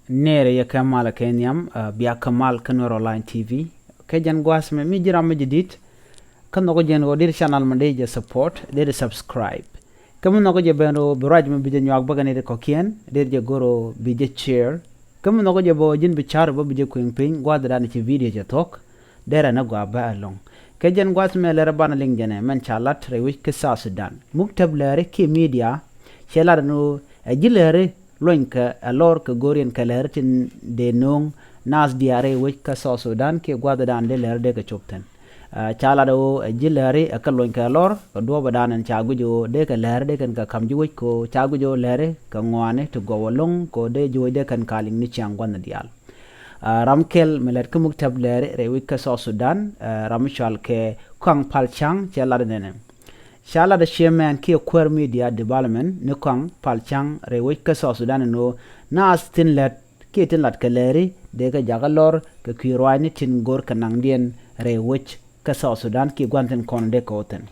nere ya Kamal Kenyam biya Kamal Kanwar Online TV kejan gwas me mi jiram jidit kan no jen go dir channel mande je support dir subscribe kam no go je beno biraj me bi nyak bagane de kokien dir je goro bi je share kam no go je bo jin bi char bo bi je kuin pin gwadra ni ci video je tok dera na gwa ba along kejan gwas me le rabana ling jene man chalat rewi ke sa Sudan muktab lare ke media chelar no jilere loinka alor ke gorien kalertin de nong nas diare wika so Sudan ke gwadadan de lerde ke chopten chala do jilere akal loinka alor do badanan chagujo de ke lerde kan ka kamju ko chagujo lere ka ngwane to go long ko de joy de kan kaling ni changwan dial ramkel melet ke muktab lere re wika so Sudan ramshal ke kwang palchang chala de Shala the chairman ki Queer Media Development ne kong palchang rewe ka so Sudan no na astin let ki tin lat kaleri de ka jagalor ka kirwani tin gor kanang dien rewe ka so Sudan ki gwanten kon de koten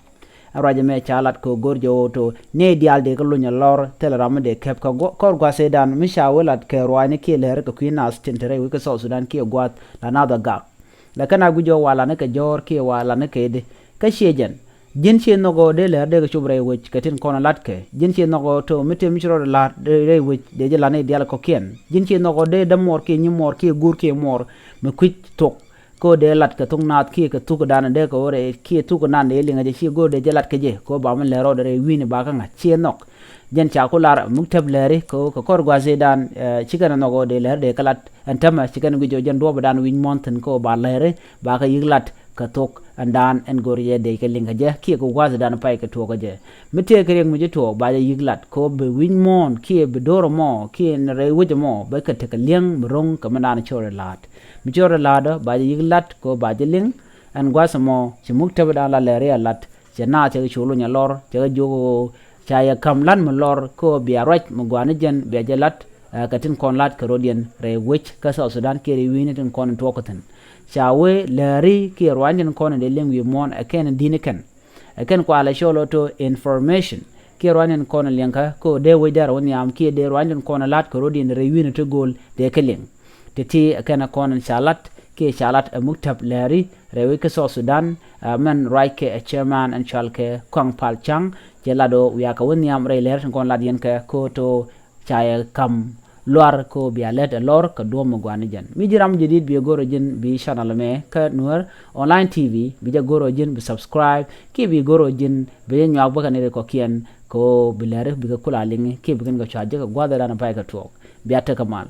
araje me chalat ko gor jo to ne dial de ko lunya lor teleram de kep ka kor gwa sedan mi shawalat ka rwani ki ler ka kwina astin rewe ka so Sudan ki gwat la nada ga la kana gujo wala ne ka jor ki wala ne ke de ka shejen jin che nogo de le de chubre wich katin kono latke jin che nogo to mitem chro la de wich de je lane dial ko ken jin che nogo de mor ke ni mor ke gur ke mor me kwit tok ko de lat ka tung nat ki ka tu ko dan de ko re ki tu ko nan de linga je chi go de je lat ke je ko ba man le ro de wini ba ka nga che nok jen cha ko lar muktab lere ko ko kor gwa zedan chikana nogo de le de kalat antama chikana gujo jen do ba dan win mountain ko ba lere ba ka yiglat ka tok andan en goriye de ke linga je ki ko waza dan pay ka to ko je mite ke mu je to ba yiglat ko be win mon ki be doro mo ki en re wuje mo ba ka te ka leng rong ka manan chore lat mi chore lada ba yiglat ko ba je ling an gwasa mo ci mukta da la lere lat je na te chulo nya lor te jogo cha ya kam lan mo lor ko bi arach mo gwana jen be je lat ka tin kon lat ka rodien re wich ka so Sudan ke ri wini tin kon to ko tan chawe lari ki rwanjen kono de lengwi mon aken diniken aken ko ala sholo to information ki rwanjen kono lenka ko de wedar woni am ki de rwanjen kono lat ko rodin rewina to gol de keleng teti aken kono chalat ki chalat muktab lari rewi ke so Sudan man right ke chairman and chalke kwang palchang jelado wiaka woni am re ler kon lat yen ka ko to chaya kam luar ko bialet lor ka do mo gwani jan mi jiram jidid bi goro jin bi channel me ka Nur Online TV bi ja goro jin bi subscribe ki bi goro jin bi nyaak ba kanere ko kien ko bilare bi ka kula lingi ki bi kan ga chaje ka gwada dana pay ka to bi atta kamal